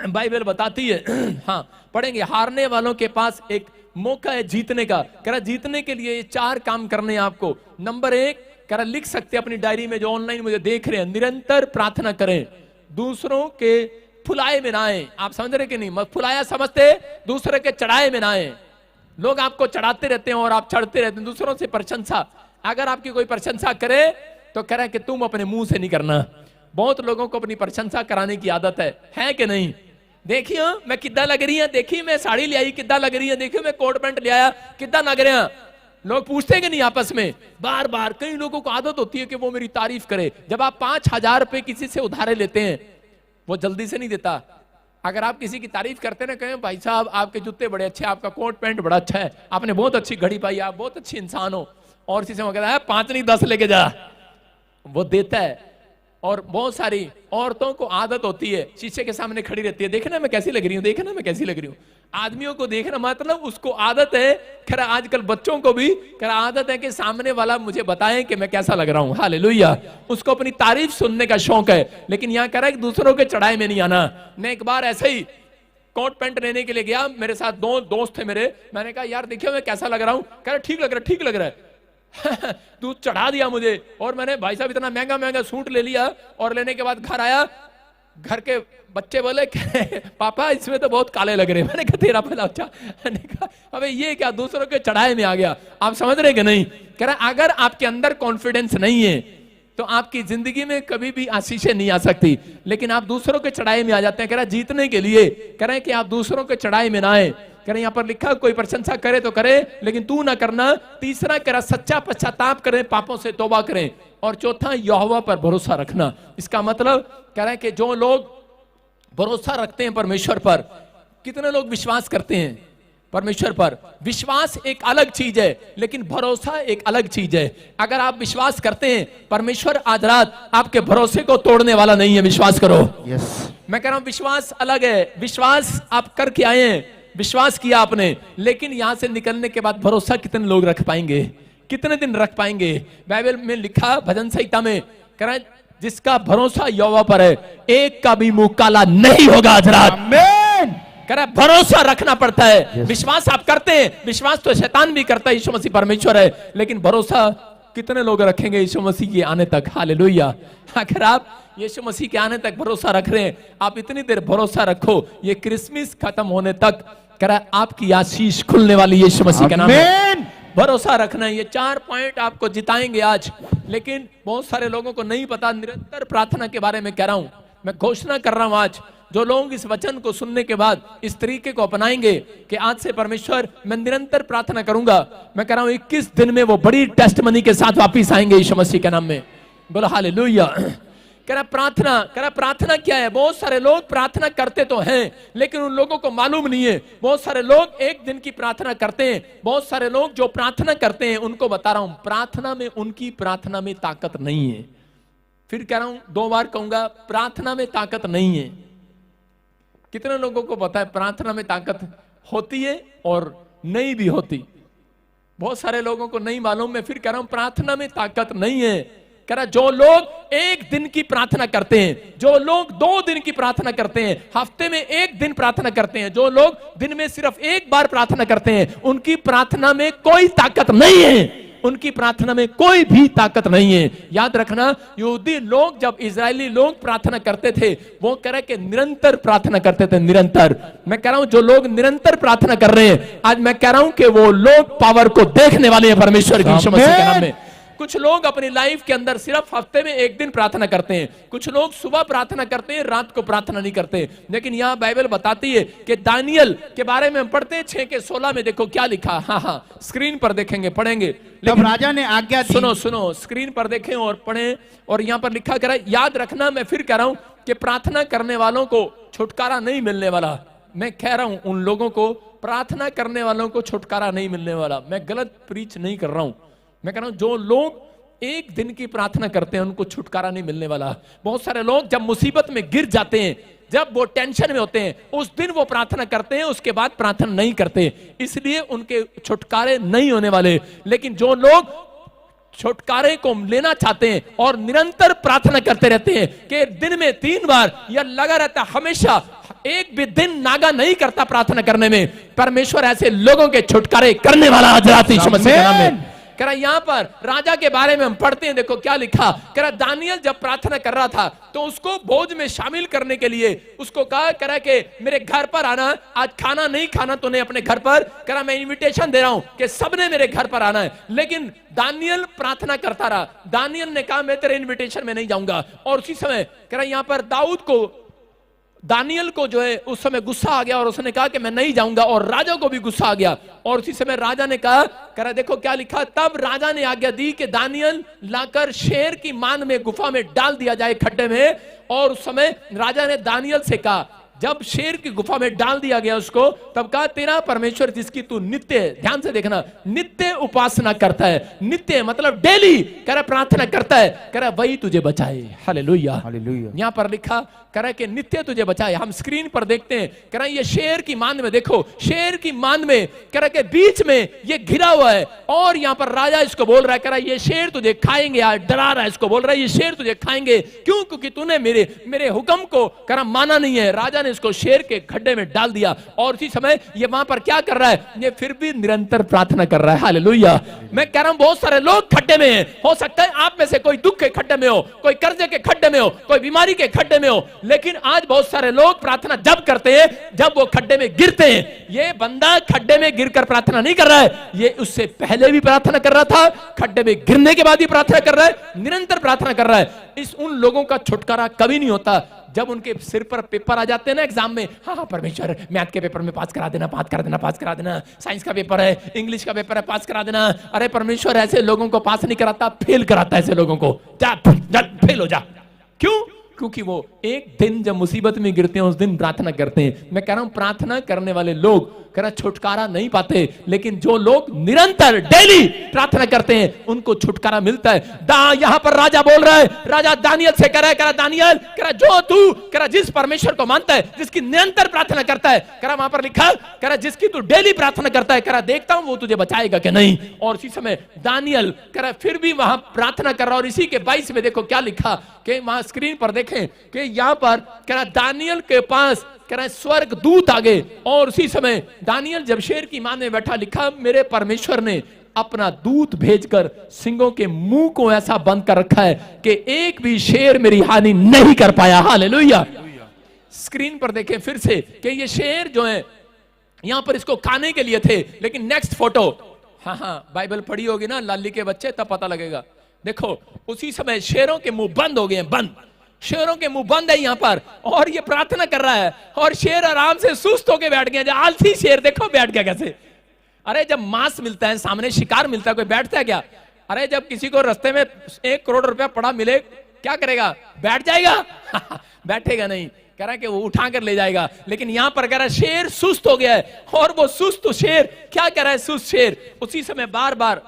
Bible बताती है हाँ पढ़ेंगे, हारने वालों के पास एक मौका है जीतने का। कह रहा जीतने के लिए ये 4 काम करने हैं आपको। नंबर 1, कह रहा लिख सकते हैं अपनी डायरी में, जो ऑनलाइन मुझे देख रहे हैं, निरंतर प्रार्थना करें, दूसरों के फुलाए में ना आए। आप समझ रहे कि नहीं? फुलाया समझते, दूसरे के चढ़ाए में ना आए। लोग आपको चढ़ाते रहते हैं और आप चढ़ते रहते हैं, दूसरों से प्रशंसा। अगर आपकी कोई प्रशंसा करे तो कह रहा है कि तुम अपने मुंह से नहीं करना। बहुत लोगों को अपनी प्रशंसा कराने की आदत है कि नहीं? देखिए मैं किद्दा लग रही है, देखिए मैं साड़ी ले आई किद्दा लग रही है, देखिए मैं कोट पैंट ले आया किद्दा लग रहे हैं। लोग पूछते कि नहीं आपस में बार बार? कई लोगों को आदत होती है कि वो मेरी तारीफ करे। जब आप 5,000 रुपए किसी से उधारे लेते हैं, वो जल्दी से नहीं देता। अगर आप किसी की तारीफ करते ना, कहें भाई साहब आपके जूते बड़े अच्छे, आपका कोट पैंट बड़ा अच्छा है, आपने बहुत अच्छी घड़ी पाई, आप बहुत अच्छी इंसान हो, और किसी से कहता है 5 नहीं 10 लेके जा, वो देता है। और बहुत सारी औरतों को आदत होती है, शीशे के सामने खड़ी रहती है, देखना मैं कैसी लग रही हूँ, देखना मैं कैसी लग रही हूँ। आदमियों को देखना, मतलब उसको आदत है। खैर आजकल बच्चों को भी खैर आदत है कि सामने वाला मुझे बताएं कि मैं कैसा लग रहा हूँ। हालेलुया। उसको अपनी तारीफ सुनने का शौक है। लेकिन यहाँ कह रहा है कि दूसरों के चढ़ाए में नहीं आना। मैं एक बार ऐसे ही कोट पैंट लेने के लिए गया, मेरे साथ 2 दोस्त थे मेरे। मैंने कहा यार देखिए मैं कैसा लग रहा हूँ। कह रहा ठीक लग रहा है, ठीक लग रहा है। तू चढ़ा दिया मुझे। और मैंने भाई साहब इतना महंगा महंगा सूट ले लिया, और लेने के बाद घर आया, घर के बच्चे बोले पापा इसमें तो बहुत काले लग रहे हैं। मैंने कहा तेरा पहला अच्छा। मैंने कहा अबे ये क्या, दूसरों के चढ़ाए में आ गया। आप समझ रहे कि नहीं? कह रहा अगर आपके अंदर कॉन्फिडेंस नहीं है तो आपकी जिंदगी में कभी भी आशीषें नहीं आ सकती। लेकिन आप दूसरों के चढ़ाए में आ जाते हैं। कह रहा जीतने के लिए कह रहे हैं कि आप दूसरों के चढ़ाए में ना आए। कह रहे यहाँ पर लिखा कोई प्रशंसा करे तो करे, लेकिन तू ना करना। तीसरा कह रहा सच्चा पश्चाताप करें, पापों से तौबा करें। और चौथा यहोवा पर भरोसा रखना। इसका मतलब कह रहा है कि जो लोग भरोसा रखते हैं परमेश्वर पर, कितने लोग विश्वास करते हैं परमेश्वर पर? विश्वास एक अलग चीज है, लेकिन भरोसा एक अलग चीज है। अगर आप विश्वास करते हैं, परमेश्वर आज रात आपके भरोसे को तोड़ने वाला नहीं है। विश्वास करो। मैं कह रहा हूं विश्वास अलग है। विश्वास आप करके आए हैं, विश्वास किया आपने, लेकिन यहां से निकलने के बाद भरोसा कितने लोग रख पाएंगे, कितने दिन रख पाएंगे? बाइबल में लिखा भजन संहिता में, कह रहा है जिसका भरोसा यहोवा पर है, एक का भी मुंह काला नहीं होगा आज रात। आमीन। कह रहा भरोसा रखना पड़ता है। विश्वास आप करते हैं, विश्वास तो शैतान भी करता है, यीशु मसीह परमेश्वर है, लेकिन भरोसा कितने लोग रखेंगे यीशु मसीह के आने तक? हालेलुया। अगर आप यीशु मसीह के आने तक भरोसा रख रहे हैं, आप इतनी देर भरोसा रखो, ये क्रिसमस खत्म होने तक कह रहा आपकी आशीष खुलने वाली यीशु मसीह के नाम में। भरोसा रखना है। ये 4 पॉइंट आपको जिताएंगे आज। लेकिन बहुत सारे लोगों को नहीं पता। निरंतर प्रार्थना के बारे में कह रहा हूं, मैं घोषणा कर रहा हूं आज, जो लोग इस वचन को सुनने के बाद इस तरीके को अपनाएंगे कि आज से परमेश्वर मैं निरंतर प्रार्थना करूंगा, मैं कह रहा हूं 21 दिन में वो बड़ी टेस्टमनी के साथ वापिस आएंगे यीशु मसीह के नाम में। बोलो हालेलुया। कह रहा प्रार्थना क्या है? बहुत सारे लोग प्रार्थना करते तो हैं, लेकिन उन लोगों को मालूम नहीं है। बहुत सारे लोग एक दिन की प्रार्थना करते हैं। बहुत सारे लोग जो प्रार्थना करते हैं, उनको बता रहा हूं प्रार्थना में, उनकी प्रार्थना में ताकत नहीं है। फिर कह रहा हूं, 2 बार कहूंगा, प्रार्थना में ताकत नहीं है। कितने लोगों को पता है प्रार्थना में ताकत होती है और नहीं भी होती? बहुत सारे लोगों को नहीं मालूम। मैं फिर कह रहा हूं प्रार्थना में ताकत नहीं है। कह रहा जो लोग 1 दिन की प्रार्थना करते हैं, जो लोग 2 दिन की प्रार्थना करते हैं, हफ्ते में 1 दिन प्रार्थना करते हैं, जो लोग दिन में सिर्फ 1 बार प्रार्थना करते हैं, उनकी प्रार्थना में कोई ताकत नहीं है। उनकी प्रार्थना में कोई भी ताकत नहीं है। याद रखना, यहूदी लोग जब इजरायली लोग प्रार्थना करते थे, वो कह रहे कि निरंतर प्रार्थना करते थे। निरंतर। मैं कह रहा हूं जो लोग निरंतर प्रार्थना कर रहे हैं, आज मैं कह रहा हूं कि वो लोग पावर को देखने वाले हैं परमेश्वर की यीशु मसीह के नाम में। कुछ लोग अपनी लाइफ के अंदर सिर्फ हफ्ते में 1 दिन प्रार्थना करते हैं। कुछ लोग सुबह प्रार्थना करते हैं, रात को प्रार्थना नहीं करते। लेकिन यहाँ बाइबल बताती है कि दानियल के बारे में हम पढ़ते हैं 6:16 में। देखो क्या लिखा। हाँ, स्क्रीन पर देखेंगे, पढ़ेंगे। तब राजा ने आज्ञा दी। सुनो, स्क्रीन पर देखें और पढ़ें। और यहाँ पर लिखा करा, याद रखना, मैं फिर कह रहा हूं कि प्रार्थना करने वालों को छुटकारा नहीं मिलने वाला। मैं कह रहा हूं उन लोगों को, प्रार्थना करने वालों को छुटकारा नहीं मिलने वाला। मैं गलत प्रीच नहीं कर रहा हूं। मैं कह रहा हूं जो लोग 1 दिन की प्रार्थना करते हैं, उनको छुटकारा नहीं मिलने वाला। बहुत सारे लोग जब मुसीबत में गिर जाते हैं, जब वो टेंशन में होते हैं, उस दिन वो प्रार्थना करते हैं, उसके बाद प्रार्थना नहीं करते, इसलिए उनके छुटकारे नहीं होने वाले। लेकिन जो लोग छुटकारे को लेना चाहते हैं और निरंतर प्रार्थना करते रहते हैं कि दिन में 3 बार या लगा रहता, हमेशा एक भी दिन नागा नहीं करता प्रार्थना करने में। परमेश्वर ऐसे लोगों के छुटकारे करने वाला आज रात यीशु मसीह के नाम में। कह रहा यहाँ पर राजा के बारे में हम पढ़ते हैं, देखो क्या लिखा। कह रहा दानियल जब प्रार्थना कर रहा था तो उसको भोज में शामिल करने के लिए उसको कहा, कह रहा कि मेरे घर पर आना, आज खाना नहीं खाना तूने अपने घर पर। कह रहा मैं इनविटेशन दे रहा हूं कि सबने मेरे घर पर आना है। लेकिन दानियल प्रार्थना करता रहा। दानियल ने कहा मैं तेरे इन्विटेशन में नहीं जाऊंगा। और उसी समय कह रहा यहाँ पर दानियल को जो है उस समय गुस्सा आ गया और उसने कहा कि मैं नहीं जाऊंगा, और राजा को भी गुस्सा आ गया। और उसी समय राजा ने कहा, कह रहा देखो क्या लिखा, तब राजा ने आज्ञा दी कि दानियल लाकर शेर की मान में गुफा में डाल दिया जाए, खड्डे में। और उस समय राजा ने दानियल से कहा, जब शेर की गुफा में डाल दिया गया उसको, तब कहा तेरा परमेश्वर जिसकी तू नित्य, ध्यान से देखना, नित्य उपासना करता है, नित्य मतलब डेली कह रहा प्रार्थना करता है, कह रहा वही तुझे बचाए। Hallelujah, hallelujah. यहां पर लिखा कह रहा कि नित्य तुझे बचाए। हम स्क्रीन पर देखते हैं, कह रहा ये शेर की मान में, देखो शेर की मान में कह रहा के बीच में ये घिरा हुआ है। और यहां पर राजा इसको बोल रहा है, कह रहा ये शेर तुझे खाएंगे, आज डरा रहा है इसको, बोल रहा है ये शेर तुझे खाएंगे। क्यों? क्योंकि तूने मेरे हुक्म को कह रहा माना नहीं है। राजा ने इसको शेर के खड्डे में डाल दिया। और उसी समय ये वहां पर क्या कर रहा है, ये फिर भी निरंतर प्रार्थना कर रहा है। हालेलुया। मैं कह रहा हूं बहुत सारे लोग खड्डे में हैं। हो सकता है आप में से कोई दुख के खड्डे में हो, कोई कर्जे के खड्डे में हो, कोई बीमारी के खड्डे में हो। लेकिन आज बहुत सारे लोग प्रार्थना जब करते हैं जब वो खड्डे में गिरते हैं। ये बंदा खड्डे में गिरकर प्रार्थना नहीं कर रहा है, ये उससे पहले भी प्रार्थना कर रहा था, खड्डे में गिरने के बाद भी प्रार्थना कर रहा है, निरंतर प्रार्थना कर रहा है। उन लोगों का छुटकारा कभी नहीं होता जब उनके सिर पर पेपर आ जाते हैं ना एग्जाम में। हाँ परमेश्वर मैथ के पेपर में पास करा देना, पास करा देना, पास करा देना। साइंस का पेपर है, इंग्लिश का पेपर है, पास करा देना। अरे परमेश्वर ऐसे लोगों को पास नहीं कराता, फेल कराता है ऐसे लोगों को। जा फेल हो जा। क्यों? क्योंकि वो एक दिन जब मुसीबत में गिरते हैं उस दिन प्रार्थना करते हैं। मैं कह रहा हूं प्रार्थना करने वाले लोग कह रहा छुटकारा नहीं पाते, लेकिन जो लोग निरंतर डेली प्रार्थना करते हैं उनको छुटकारा मिलता है। यहां पर राजा बोल रहा है, राजा दानियल से कह रहा है दानियल कह रहा जो तू कह रहा जिस परमेश्वर को मानता है, जिसकी निरंतर प्रार्थना करता है, कह रहा वहां पर लिखा कह रहा जिसकी तू डेली प्रार्थना करता है, कह रहा देखता हूं वो तुझे बचाएगा कि नहीं। और इसी समय दानियल कह रहा फिर भी वहां प्रार्थना कर रहा। और इसी के 22 में देखो क्या लिखा कि वहां स्क्रीन पर देखें कि यहां पर कह रहा दानियल के पास कह रहा स्वर्ग दूत आ गए। और उसी समय दानियल जब शेर की मान में बैठा, लिखा मेरे परमेश्वर ने अपना दूत भेजकर सिंहों के मुंह को ऐसा बंद कर रखा है कि एक भी शेर मेरी हानि नहीं कर पाया। हालेलुया। स्क्रीन पर देखें फिर से कि ये शेर जो है यहां पर इसको खाने के लिए थे, लेकिन नेक्स्ट फोटो, हाँ बाइबल पढ़ी होगी ना लाली के बच्चे, तब पता लगेगा। देखो उसी समय शेरों के मुंह बंद हो गए, बंद, शेरों के मुंह बंद है यहां पर। और ये प्रार्थना कर रहा है और शेर आराम से सुस्त होकर बैठ गया। आलसी शेर देखो बैठ गया कैसे। अरे जब मांस मिलता है, सामने शिकार मिलता है, कोई बैठता है क्या? अरे जब किसी को रास्ते में 1 करोड़ रुपया पड़ा मिले, क्या करेगा? बैठ जाएगा? बैठेगा नहीं। कह रहा है कि वो उठा कर ले जाएगा। लेकिन यहां पर कह रहा है शेर सुस्त हो गया है। और वो सुस्त शेर क्या कह रहा है? सुस्त शेर उसी समय बार बार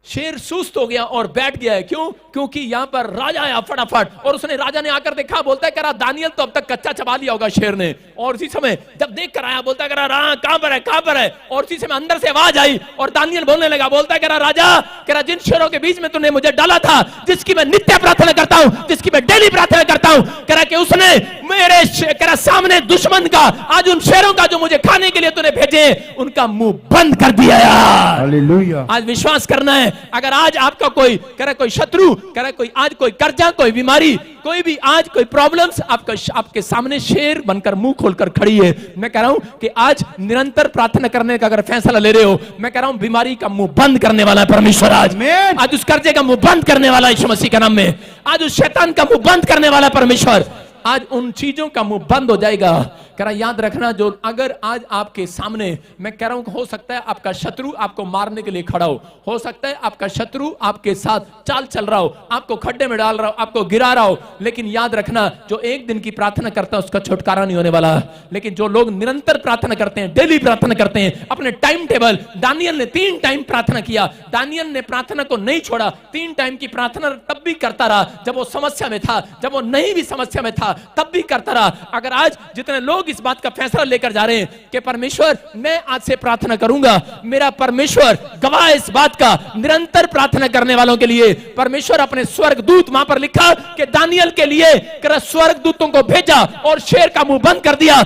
शेर सुस्त हो गया और बैठ गया है। क्यों? क्योंकि यहां पर राजा आया फटाफट, और उसने, राजा ने आकर देखा, बोलता है करा दानियल तो अब तक कच्चा चबा लिया होगा शेर ने। और उसी समय जब देख कर आया, बोलता है करा कहां पर है, कहां पर है? और उसी समय अंदर से आवाज आई और दानियल बोलने लगा, बोलता है करा राजा, करा जिन शेरों के बीच में तूने मुझे डाला था, जिसकी मैं नित्य प्रार्थना करता हूं, जिसकी मैं डेली प्रार्थना करता हूं, करा कि उसने मेरे करा सामने दुश्मन का, आज उन शेरों का जो मुझे खाने के लिए तूने भेजे, उनका मुंह बंद कर दिया यार। हालेलुया। आज विश्वास करना है, अगर आज आपका कोई करे, कोई शत्रु करे, कोई आज कोई कर्जा, कोई बीमारी, कोई भी आज कोई प्रॉब्लम्स आपके सामने शेर बनकर मुंह खोलकर खड़ी है, मैं कह रहा हूं कि आज निरंतर प्रार्थना करने का अगर फैसला ले रहे हो, मैं कह रहा हूं बीमारी का मुंह बंद करने वाला है परमेश्वर। आज उस कर्जे का मुंह बंद करने वाला है यीशु मसीह के नाम में। आज उस शैतान का मुंह बंद करने वाला है परमेश्वर। आज उन चीजों का मुंह बंद हो जाएगा। कह रहा याद रखना, जो अगर आज आपके सामने, मैं कह रहा हूं हो सकता है आपका शत्रु आपको मारने के लिए खड़ा हो सकता है आपका शत्रु आपके साथ चाल चल रहा हो, आपको खड्डे में डाल रहा हो, आपको गिरा रहा हो, लेकिन याद रखना जो एक दिन की प्रार्थना करता है उसका छुटकारा नहीं होने वाला। लेकिन जो लोग निरंतर प्रार्थना करते हैं, डेली प्रार्थना करते हैं, अपने टाइम टेबल, दानियल ने 3 टाइम प्रार्थना किया, दानियल ने प्रार्थना को नहीं छोड़ा, 3 टाइम की प्रार्थना तब भी करता रहा जब वो समस्या में था, जब वो नहीं भी समस्या में था था, तब भी करता रहा। अगर आज जितने लोग इस बात का फैसला लेकर जा रहे हैं कि परमेश्वर मैं आज से प्रार्थना करूंगा, मेरा परमेश्वर गवाह इस बात का, निरंतर प्रार्थना करने वालों के लिए परमेश्वर अपने स्वर्गदूत, वहां पर लिखा कि दानियल के लिए स्वर्गदूतों को भेजा और शेर का मुंह बंद कर दिया।